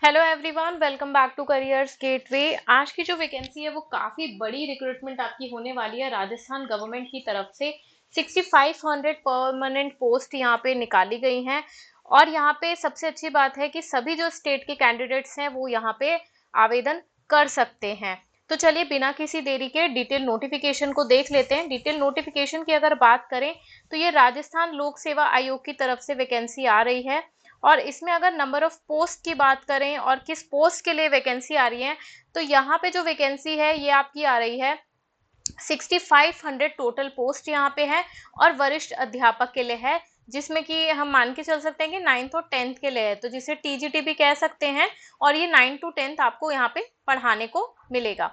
Hello everyone, welcome back to careers gateway. आज की जो वैकेंसी है वो काफ़ी बड़ी रिक्रूटमेंट आपकी होने वाली है राजस्थान गवर्नमेंट की तरफ से। 6500 परमानेंट पोस्ट यहाँ पे निकाली गई हैं। और यहाँ पे सबसे अच्छी बात है कि सभी जो स्टेट के कैंडिडेट्स हैं वो यहाँ पे आवेदन कर सकते हैं। तो चलिए बिना किसी देरी के डिटेल नोटिफिकेशन को देख लेते हैं। डिटेल नोटिफिकेशन की अगर बात करें तो ये राजस्थान लोक सेवा आयोग की तरफ से वैकेंसी आ रही है। और इसमें अगर नंबर ऑफ पोस्ट की बात करें और किस पोस्ट के लिए वैकेंसी आ रही है, तो यहाँ पे जो वैकेंसी है ये आपकी आ रही है 6500 टोटल पोस्ट यहाँ पे है। और वरिष्ठ अध्यापक के लिए है, जिसमें कि हम मान के चल सकते हैं कि 9th और 10th के लिए है, तो जिसे टीजीटी भी कह सकते हैं। और ये 9 to 10th आपको यहाँ पे पढ़ाने को मिलेगा।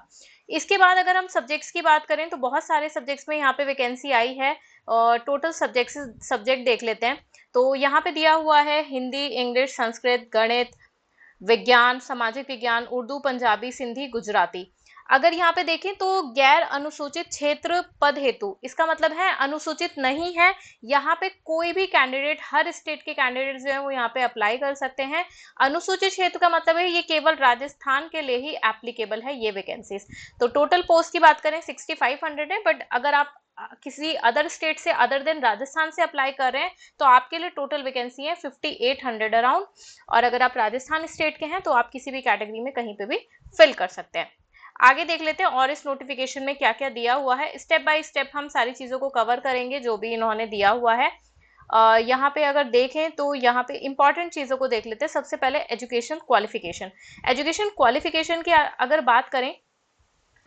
इसके बाद अगर हम सब्जेक्ट्स की बात करें तो बहुत सारे सब्जेक्ट्स में यहाँ पे वैकेंसी आई है। और टोटल सब्जेक्ट देख लेते हैं। तो यहाँ पे दिया हुआ है हिंदी, इंग्लिश, संस्कृत, गणित, विज्ञान, सामाजिक विज्ञान, उर्दू, पंजाबी, सिंधी, गुजराती। अगर यहाँ पे देखें तो गैर अनुसूचित क्षेत्र पद हेतु, इसका मतलब है अनुसूचित नहीं है। यहाँ पे कोई भी कैंडिडेट, हर स्टेट के कैंडिडेट जो है वो यहाँ पे अप्लाई कर सकते हैं। अनुसूचित क्षेत्र का मतलब है ये केवल राजस्थान के लिए ही एप्लीकेबल है ये वैकेंसीज। तो टोटल पोस्ट की बात करें 6500 है, बट अगर आप किसी अदर स्टेट से अदर देन राजस्थान से अप्लाई कर रहे हैं तो आपके लिए टोटल वैकेंसी है 5800 अराउंड। और अगर आप राजस्थान स्टेट के हैं तो आप किसी भी कैटेगरी में कहीं पे भी फिल कर सकते हैं। आगे देख लेते हैं और इस नोटिफिकेशन में क्या क्या दिया हुआ है। स्टेप बाय स्टेप हम सारी चीजों को कवर करेंगे जो भी इन्होंने दिया हुआ है। यहाँ पे अगर देखें तो यहाँ पे इंपॉर्टेंट चीजों को देख लेते हैं। सबसे पहले एजुकेशन क्वालिफिकेशन। एजुकेशन क्वालिफिकेशन की अगर बात करें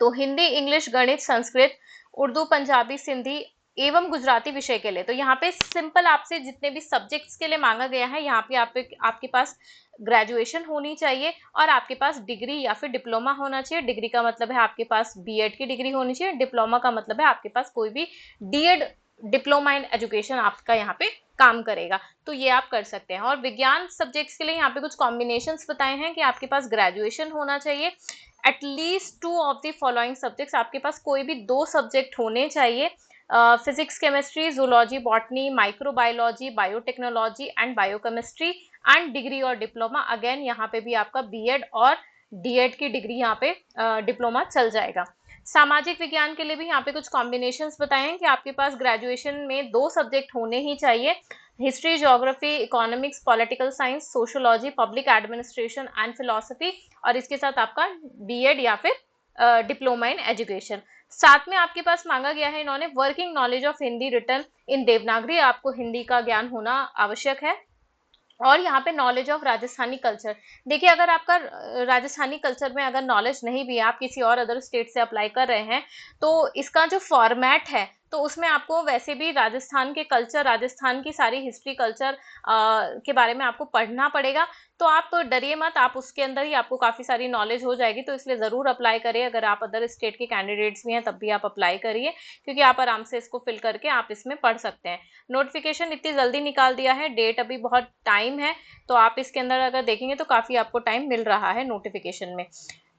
तो हिंदी, इंग्लिश, गणित, संस्कृत, उर्दू, पंजाबी, सिंधी एवं गुजराती विषय के लिए, तो यहाँ पे सिंपल आपसे जितने भी सब्जेक्ट्स के लिए मांगा गया है, यहाँ पे आपके पास ग्रेजुएशन होनी चाहिए और आपके पास डिग्री या फिर डिप्लोमा होना चाहिए। डिग्री का मतलब है आपके पास बीएड की डिग्री होनी चाहिए। डिप्लोमा का मतलब है आपके पास कोई भी डीएड, डिप्लोमा इन एजुकेशन आपका यहाँ पे काम करेगा, तो ये आप कर सकते हैं। और विज्ञान सब्जेक्ट्स के लिए यहाँ पे कुछ कॉम्बिनेशंस बताए हैं कि आपके पास ग्रेजुएशन होना चाहिए। At least 2 of the following subjects, आपके पास कोई भी 2 सब्जेक्ट होने चाहिए। Physics, chemistry, zoology, botany, microbiology, biotechnology and biochemistry and degree और डिप्लोमा। अगेन यहाँ पे भी आपका बीएड और डीएड की डिग्री यहाँ पे डिप्लोमा चल जाएगा। सामाजिक विज्ञान के लिए भी यहाँ पे कुछ कॉम्बिनेशंस बताए हैं कि आपके पास ग्रेजुएशन में 2 सब्जेक्ट होने ही चाहिए। History, geography, economics, political science, sociology, public administration and philosophy. और इसके साथ आपका बीएड या फिर डिप्लोमा इन एजुकेशन। साथ में आपके पास मांगा गया है इन्होंने working knowledge of Hindi written in Devanagari, आपको हिंदी का ज्ञान होना आवश्यक है। और यहाँ पे नॉलेज ऑफ राजस्थानी कल्चर। देखिए अगर आपका राजस्थानी कल्चर में अगर नॉलेज नहीं भी है, आप किसी और अदर स्टेट से अप्लाई कर रहे हैं, तो इसका जो फॉर्मेट है तो उसमें आपको वैसे भी राजस्थान के कल्चर, राजस्थान की सारी हिस्ट्री कल्चर के बारे में आपको पढ़ना पड़ेगा। तो आप तो डरिए मत, आप उसके अंदर ही आपको काफ़ी सारी नॉलेज हो जाएगी। तो इसलिए ज़रूर अप्लाई करिए। अगर आप अदर स्टेट के कैंडिडेट्स भी हैं तब भी आप अप्लाई करिए, क्योंकि आप आराम से इसको फिल करके आप इसमें पढ़ सकते हैं। नोटिफिकेशन इतनी जल्दी निकाल दिया है, डेट अभी बहुत टाइम है, तो आप इसके अंदर अगर देखेंगे तो काफ़ी आपको टाइम मिल रहा है नोटिफिकेशन में।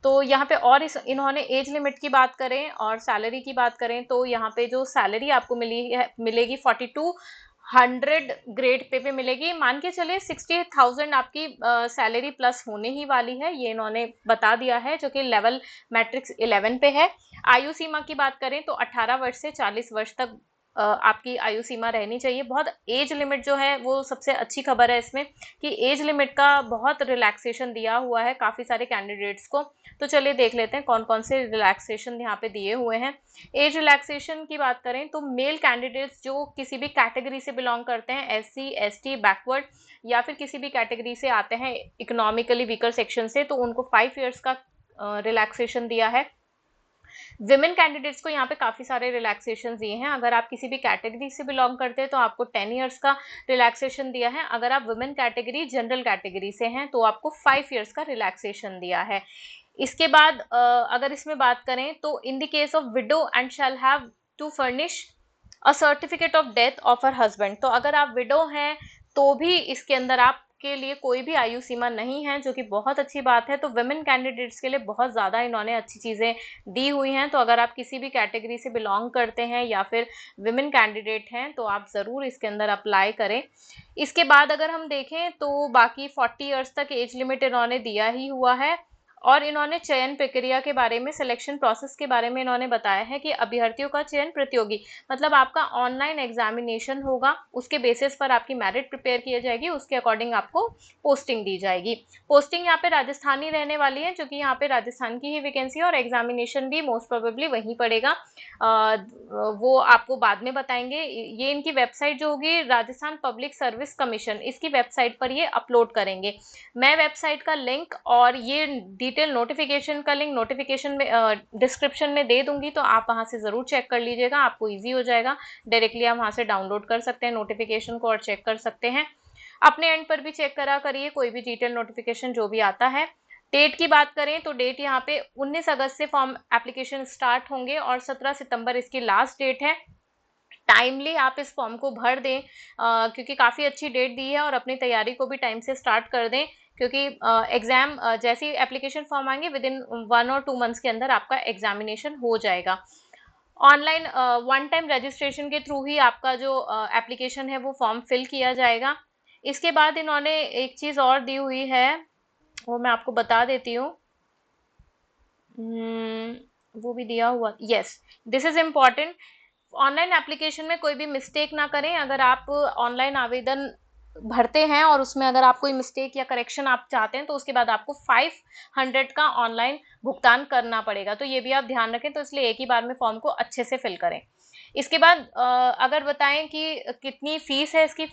तो यहाँ पे और इन्होंने एज लिमिट की बात करें और सैलरी की बात करें तो यहाँ पे जो सैलरी आपको मिलेगी 4200 ग्रेड पे मिलेगी। मान के चलिए 60,000 आपकी सैलरी प्लस होने ही वाली है, ये इन्होंने बता दिया है, जो कि लेवल मैट्रिक्स 11 पे है। आयु सीमा की बात करें तो 18 वर्ष से 40 वर्ष तक आपकी आयु सीमा रहनी चाहिए। बहुत एज लिमिट जो है वो सबसे अच्छी खबर है इसमें, कि एज लिमिट का बहुत रिलैक्सेशन दिया हुआ है काफ़ी सारे कैंडिडेट्स को। तो चलिए देख लेते हैं कौन कौन से रिलैक्सेशन यहाँ पे दिए हुए हैं। एज रिलैक्सेशन की बात करें तो मेल कैंडिडेट्स जो किसी भी कैटेगरी से बिलोंग करते हैं, एससी, एसटी, बैकवर्ड या फिर किसी भी कैटेगरी से आते हैं इकोनॉमिकली वीकर सेक्शन से, तो उनको 5 ईयर्स का रिलैक्सेशन दिया है। विमेन कैंडिडेट्स को यहाँ पे काफ़ी सारे रिलैक्सेशन दिए हैं। अगर आप किसी भी कैटेगरी से बिलोंग करते हैं तो आपको 10 ईयर्स का रिलैक्सेशन दिया है। अगर आप वुमेन कैटेगरी, जनरल कैटेगरी से हैं तो आपको 5 ईयर्स का रिलैक्सेशन दिया है। इसके बाद अगर इसमें बात करें तो in the case of widow and shall have to furnish a certificate of death of her husband, तो अगर आप विडो हैं तो भी इसके अंदर आप के लिए कोई भी आयु सीमा नहीं है, जो कि बहुत अच्छी बात है। तो वुमेन कैंडिडेट्स के लिए बहुत ज़्यादा इन्होंने अच्छी चीज़ें दी हुई हैं। तो अगर आप किसी भी कैटेगरी से बिलोंग करते हैं या फिर वुमेन कैंडिडेट हैं तो आप ज़रूर इसके अंदर अप्लाई करें। इसके बाद अगर हम देखें तो बाकी 40 ईयर्स तक एज लिमिट इन्होंने दिया ही हुआ है। और इन्होंने चयन प्रक्रिया के बारे में, सिलेक्शन प्रोसेस के बारे में इन्होंने बताया है कि अभ्यर्थियों का चयन प्रतियोगी, मतलब आपका ऑनलाइन एग्जामिनेशन होगा, उसके बेसिस पर आपकी मेरिट प्रिपेयर की जाएगी, उसके अकॉर्डिंग आपको पोस्टिंग दी जाएगी। पोस्टिंग यहाँ पे राजस्थानी रहने वाली है, क्योंकि यहाँ पे राजस्थान की ही वैकेंसी है और एग्जामिनेशन भी मोस्ट प्रोबेबली वहीं पड़ेगा। वो आपको बाद में बताएंगे। ये इनकी वेबसाइट जो होगी, राजस्थान पब्लिक सर्विस कमीशन, इसकी वेबसाइट पर ये अपलोड करेंगे। मैं वेबसाइट का लिंक और ये डिटेल नोटिफिकेशन का लिंक नोटिफिकेशन में डिस्क्रिप्शन में दे दूंगी, तो आप वहां से जरूर चेक कर लीजिएगा, आपको इजी हो जाएगा। डायरेक्टली आप वहां से डाउनलोड कर सकते हैं नोटिफिकेशन को और चेक कर सकते हैं। अपने एंड पर भी चेक करा करिए कोई भी डिटेल नोटिफिकेशन जो भी आता है। डेट की बात करें तो डेट यहाँ पे 19 अगस्त से फॉर्म एप्लीकेशन स्टार्ट होंगे और 17 सितंबर इसकी लास्ट डेट है। टाइमली आप इस फॉर्म को भर दें, क्योंकि काफ़ी अच्छी डेट दी है, और अपनी तैयारी को भी टाइम से स्टार्ट कर दें, क्योंकि एग्ज़ाम जैसे ही एप्लीकेशन फॉर्म आएंगे विद इन 1 और 2 मंथ्स के अंदर आपका एग्जामिनेशन हो जाएगा। ऑनलाइन वन टाइम रजिस्ट्रेशन के थ्रू ही आपका जो एप्लीकेशन है वो फॉर्म फिल किया जाएगा। इसके बाद इन्होंने एक चीज़ और दी हुई है, वो मैं आपको बता देती हूँ। वो भी दिया हुआ, yes, this is important. Online application में कोई भी मिस्टेक ना करें। अगर आप ऑनलाइन आवेदन भरते हैं और उसमें अगर आप कोई मिस्टेक या करेक्शन आप चाहते हैं तो उसके बाद आपको 500 का ऑनलाइन भुगतान करना पड़ेगा। तो ये भी आप ध्यान रखें, तो इसलिए एक ही बार में फॉर्म को अच्छे से फिल करें। इसके बाद अगर बताएं कि कितनी फीस है इसकी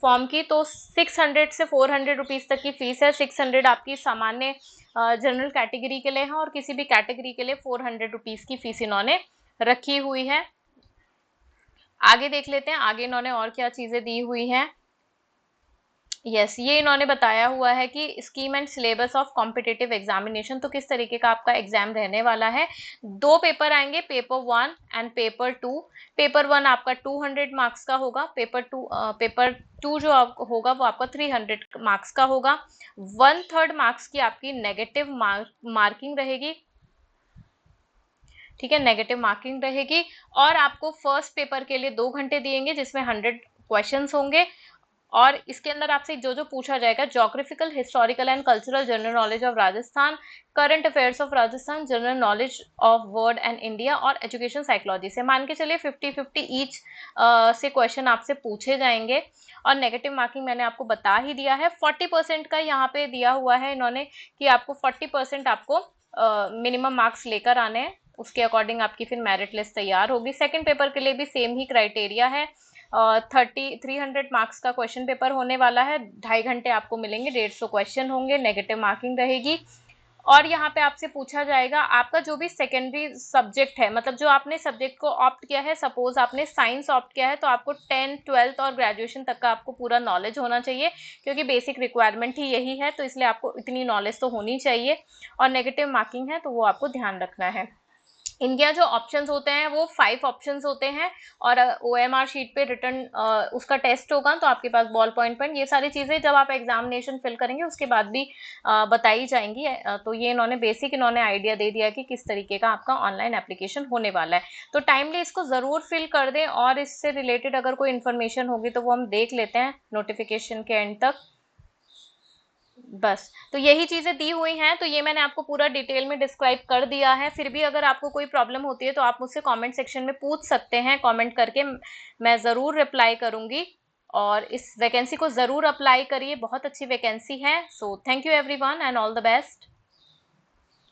फॉर्म की, तो 600 से 400 रुपीज़ तक की फीस है। 600 आपकी सामान्य जनरल कैटेगरी के लिए है और किसी भी कैटेगरी के लिए 400 रुपीज़ की फीस इन्होंने रखी हुई है। आगे देख लेते हैं, आगे इन्होंने और क्या चीजें दी हुई हैं। यस, ये इन्होंने बताया हुआ है कि scheme and syllabus of competitive examination, तो किस तरीके का आपका एग्जाम रहने वाला है। 2 पेपर आएंगे, पेपर 1 एंड पेपर 2। पेपर 1 आपका 200 मार्क्स का होगा, पेपर 2 जो होगा वो आपका 300 मार्क्स का होगा। 1/3 मार्क्स की आपकी नेगेटिव मार्किंग रहेगी, ठीक है, नेगेटिव मार्किंग रहेगी। और आपको फर्स्ट पेपर के लिए 2 घंटे दिएंगे, जिसमें 100 क्वेश्चंस होंगे। और इसके अंदर आपसे जो जो पूछा जाएगा, geographical, historical and cultural, general knowledge of Rajasthan, current affairs of Rajasthan, general knowledge of world and India और एजुकेशन साइकोलॉजी से मान के चलिए 50-50 ईच से क्वेश्चन आपसे पूछे जाएंगे। और नेगेटिव मार्किंग मैंने आपको बता ही दिया है। 40% का यहाँ पे दिया हुआ है इन्होंने कि आपको 40% आपको मिनिमम मार्क्स लेकर आने हैं, उसके अकॉर्डिंग आपकी फिर मेरिट लिस्ट तैयार होगी। सेकंड पेपर के लिए भी सेम ही क्राइटेरिया है। 300 मार्क्स का क्वेश्चन पेपर होने वाला है, 2.5 घंटे आपको मिलेंगे, 150 क्वेश्चन होंगे, नेगेटिव मार्किंग रहेगी। और यहाँ पे आपसे पूछा जाएगा आपका जो भी सेकेंडरी सब्जेक्ट है, मतलब जो आपने सब्जेक्ट को ऑप्ट किया है, सपोज आपने साइंस ऑप्ट किया है, तो आपको 10th 12th और ग्रेजुएशन तक का आपको पूरा नॉलेज होना चाहिए, क्योंकि बेसिक रिक्वायरमेंट ही यही है, तो इसलिए आपको इतनी नॉलेज तो होनी चाहिए। और नेगेटिव मार्किंग है तो वो आपको ध्यान रखना है। इनके जो ऑप्शंस होते हैं वो 5 ऑप्शंस होते हैं, और OMR शीट पे रिटर्न उसका टेस्ट होगा, तो आपके पास बॉल पॉइंट पेन, ये सारी चीजें जब आप एग्जामिनेशन फिल करेंगे उसके बाद भी बताई जाएंगी। तो ये इन्होंने बेसिक आइडिया दे दिया कि किस तरीके का आपका ऑनलाइन एप्लीकेशन होने वाला है। तो टाइमली इसको जरूर फिल कर दें, और इससे रिलेटेड अगर कोई इन्फॉर्मेशन होगी तो वो हम देख लेते हैं नोटिफिकेशन के एंड तक। बस, तो यही चीजें दी हुई हैं, तो ये मैंने आपको पूरा डिटेल में डिस्क्राइब कर दिया है। फिर भी अगर आपको कोई प्रॉब्लम होती है तो आप मुझसे कमेंट सेक्शन में पूछ सकते हैं, कमेंट करके मैं ज़रूर रिप्लाई करूंगी। और इस वैकेंसी को ज़रूर अप्लाई करिए, बहुत अच्छी वैकेंसी है। So thank you everyone and all the best.